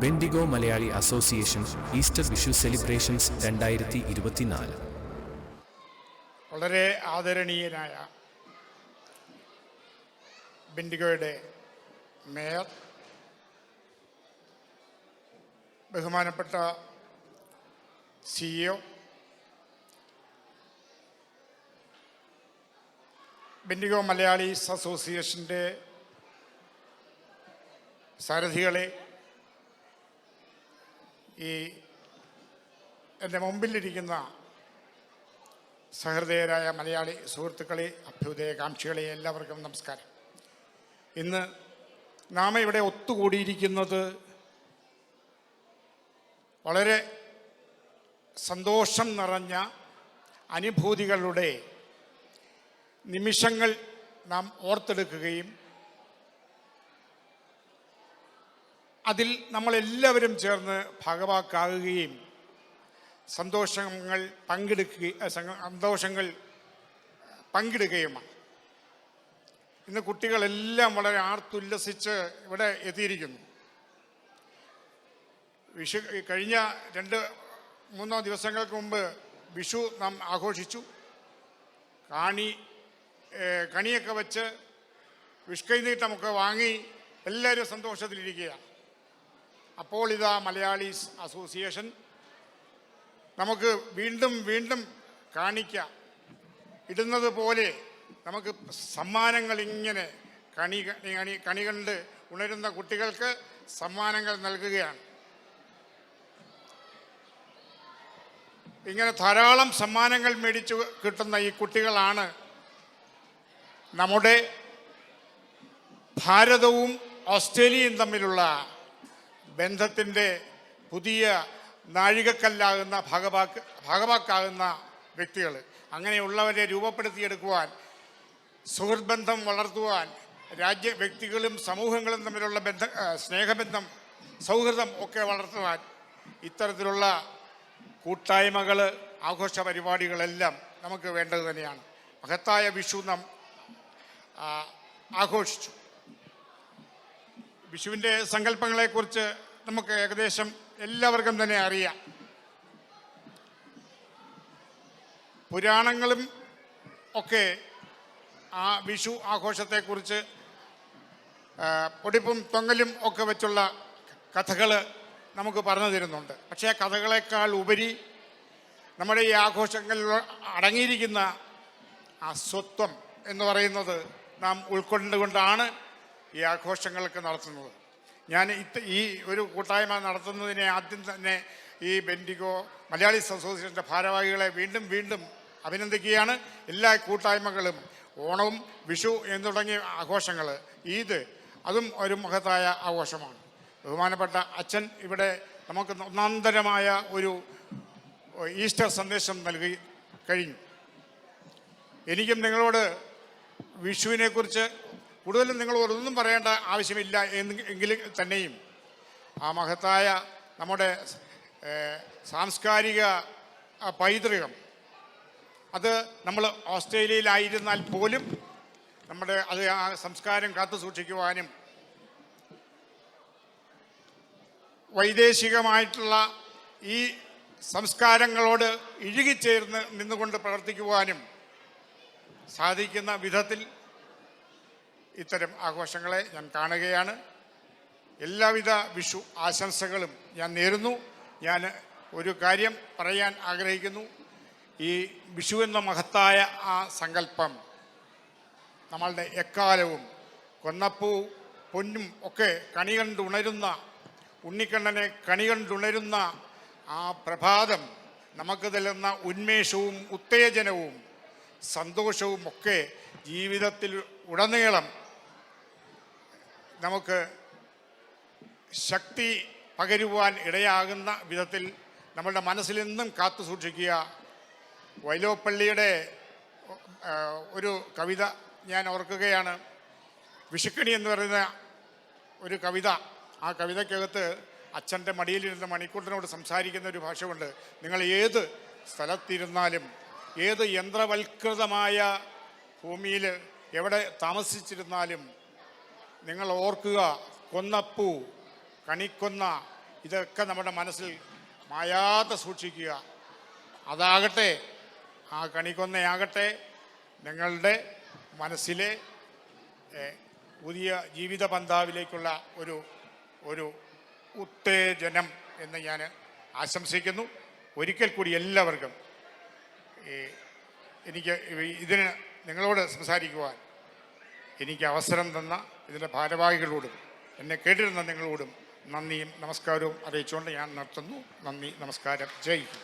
Bendigo Malayali association Easter Vishu celebrations 2024. വളരെ ആദരണീയനായ ബെൻഡിഗോയുടെ mayor, ബഹുമാനപ്പെട്ട CEO, ബെൻഡിഗോ മലയാളീസ് അസോസിയേഷൻ്റെ സാരഥികളെ, ഈ എൻ്റെ മുമ്പിലിരിക്കുന്ന സഹൃദയരായ മലയാളി സുഹൃത്തുക്കളെ, അഭ്യുദയകാംക്ഷികളെ, എല്ലാവർക്കും നമസ്കാരം. ഇന്ന് നാം ഇവിടെ ഒത്തുകൂടിയിരിക്കുന്നത് വളരെ സന്തോഷം നിറഞ്ഞ അനുഭൂതികളുടെ നിമിഷങ്ങൾ നാം ഓർത്തെടുക്കുകയും അതിൽ നമ്മളെല്ലാവരും ചേർന്ന് ഭാഗവാക്കാകുകയും സന്തോഷങ്ങൾ പങ്കിടുകയുമാണ്. ഇന്ന് കുട്ടികളെല്ലാം വളരെ ആർത്തുല്ലസിച്ച് ഇവിടെ എത്തിയിരിക്കുന്നു. വിഷു കഴിഞ്ഞ 2-3 ദിവസങ്ങൾക്ക് മുമ്പ് വിഷു നാം ആഘോഷിച്ചു. കണിയൊക്കെ വെച്ച് വിഷ്കൈനീട്ടമൊക്കെ വാങ്ങി എല്ലാവരും സന്തോഷത്തിലിരിക്കുകയാണ്. അപ്പോൾ ഇതാ മലയാളീസ് അസോസിയേഷൻ നമുക്ക് വീണ്ടും വീണ്ടും ഇടുന്നത് പോലെ നമുക്ക് സമ്മാനങ്ങൾ ഇങ്ങനെ കണി കണ്ട് ഉണരുന്ന കുട്ടികൾക്ക് സമ്മാനങ്ങൾ നൽകുകയാണ്. ഇങ്ങനെ ധാരാളം സമ്മാനങ്ങൾ മേടിച്ചു കിട്ടുന്ന ഈ കുട്ടികളാണ് നമ്മുടെ ഭാരതവും ഓസ്ട്രേലിയയും തമ്മിലുള്ള ബന്ധത്തിൻ്റെ പുതിയ നാഴികക്കല്ലാകുന്ന ഭാഗവാക്കാകുന്ന വ്യക്തികൾ. അങ്ങനെയുള്ളവരെ രൂപപ്പെടുത്തിയെടുക്കുവാൻ, സുഹൃത്ത് ബന്ധം വളർത്തുവാൻ, വ്യക്തികളും സമൂഹങ്ങളും തമ്മിലുള്ള സ്നേഹബന്ധം, സൗഹൃദം ഒക്കെ വളർത്തുവാൻ ഇത്തരത്തിലുള്ള കൂട്ടായ്മകൾ, ആഘോഷ പരിപാടികളെല്ലാം നമുക്ക് വേണ്ടത് തന്നെയാണ്. മഹത്തായ വിഷു നാം ആഘോഷിച്ചു. വിഷുവിൻ്റെ സങ്കല്പങ്ങളെക്കുറിച്ച് നമുക്ക് ഏകദേശം എല്ലാവർക്കും തന്നെ അറിയാം. പുരാണങ്ങളും ഒക്കെ ആ വിഷു ആഘോഷത്തെക്കുറിച്ച് പൊടിപ്പും തൊങ്ങലും ഒക്കെ വെച്ചുള്ള കഥകൾ നമുക്ക് പറഞ്ഞു തരുന്നുണ്ട്. പക്ഷേ ആ കഥകളെക്കാൾ ഉപരി നമ്മുടെ ഈ ആഘോഷങ്ങളിൽ അടങ്ങിയിരിക്കുന്ന ആ സ്വത്വം എന്ന് പറയുന്നത് നാം ഉൾക്കൊണ്ടുകൊണ്ടാണ് ഈ ആഘോഷങ്ങളൊക്കെ നടത്തുന്നത്. ഞാൻ ഈ ഒരു കൂട്ടായ്മ നടത്തുന്നതിനെ ആദ്യം തന്നെ ഈ ബെൻഡിഗോ മലയാളീസ് അസോസിയേഷൻ്റെ ഭാരവാഹികളെ വീണ്ടും വീണ്ടും അഭിനന്ദിക്കുകയാണ്. എല്ലാ കൂട്ടായ്മകളും ഓണവും വിഷു എന്ന് തുടങ്ങിയ ആഘോഷങ്ങൾ, ഈദ്, അതും ഒരു മഹത്തായ ആഘോഷമാണ്. ബഹുമാനപ്പെട്ട അച്ഛൻ ഇവിടെ നമുക്ക് ഒന്നാന്തരമായ ഒരു ഈസ്റ്റർ സന്ദേശം നൽകി കഴിഞ്ഞു. എനിക്കും നിങ്ങളോട് വിഷുവിനെക്കുറിച്ച് കൂടുതലും നിങ്ങളോടൊന്നും പറയേണ്ട ആവശ്യമില്ല എങ്കിലും തന്നെയും ആ മഹത്തായ നമ്മുടെ സാംസ്കാരിക പൈതൃകം, അത് നമ്മൾ ഓസ്ട്രേലിയയിലായിരുന്നാൽ പോലും ആ സംസ്കാരം കാത്തു സൂക്ഷിക്കുവാനും വൈദേശികമായിട്ടുള്ള ഈ സംസ്കാരങ്ങളോട് ഇഴുകിച്ചേർന്ന് നിന്നുകൊണ്ട് പ്രവർത്തിക്കുവാനും സാധിക്കുന്ന വിധത്തിൽ ഇത്തരം ആഘോഷങ്ങളെ ഞാൻ കാണുകയാണ്. എല്ലാവിധ വിഷു ആശംസകളും ഞാൻ നേരുന്നു. ഞാൻ ഒരു കാര്യം പറയാൻ ആഗ്രഹിക്കുന്നു. ഈ വിഷു എന്ന മഹത്തായ ആ സങ്കല്പം നമ്മളുടെ എക്കാലവും കൊന്നപ്പൂ പൊന്നും ഒക്കെ കണി കണ്ടുണരുന്ന, ഉണ്ണിക്കണ്ണനെ കണി കണ്ടുണരുന്ന ആ പ്രഭാതം നമുക്ക് നൽകുന്ന ഉന്മേഷവും ഉത്തേജനവും സന്തോഷവും ഒക്കെ ജീവിതത്തിൽ ഉടനീളം നമുക്ക് ശക്തി പകരുവാൻ ഇടയാകുന്ന വിധത്തിൽ നമ്മളുടെ മനസ്സിൽ നിന്നും കാത്തു സൂക്ഷിക്കുക. വൈലോപ്പള്ളിയുടെ ഒരു കവിത ഞാൻ ഓർക്കുകയാണ്. വിഷുക്കണി എന്ന് പറയുന്ന ഒരു കവിത. ആ കവിതയ്ക്കകത്ത് അച്ഛൻ്റെ മടിയിലിരുന്ന മണിക്കൂട്ടനോട് സംസാരിക്കുന്ന ഒരു ഭാഷയുണ്ട്. നിങ്ങൾ ഏത് സ്ഥലത്തിരുന്നാലും, ഏത് യന്ത്രവൽകൃതമായ ഭൂമിയിൽ എവിടെ താമസിച്ചിരുന്നാലും നിങ്ങൾ ഓർക്കുക, കൊന്നപ്പൂ, കണിക്കൊന്ന ഇതൊക്കെ നമ്മുടെ മനസ്സിൽ മായാതെ സൂക്ഷിക്കുക. അതാകട്ടെ, ആ കണിക്കൊന്നയാകട്ടെ നിങ്ങളുടെ മനസ്സിലെ പുതിയ ജീവിത പന്ഥാവിലേക്കുള്ള ഒരു ഉത്തേജനം എന്ന് ഞാൻ ആശംസിക്കുന്നു. ഒരിക്കൽ കൂടി എല്ലാവർക്കും എനിക്ക് ഇതിന് നിങ്ങളോട് സംസാരിക്കുവാൻ എനിക്ക് അവസരം തന്ന ഇതിൻ്റെ ഭാരവാഹികളോടും എന്നെ കേട്ടിരുന്ന നിങ്ങളോടും നന്ദിയും നമസ്കാരവും അറിയിച്ചുകൊണ്ട് ഞാൻ നിർത്തുന്നു. നന്ദി, നമസ്കാരം, ജയ് ഹിന്ദ്.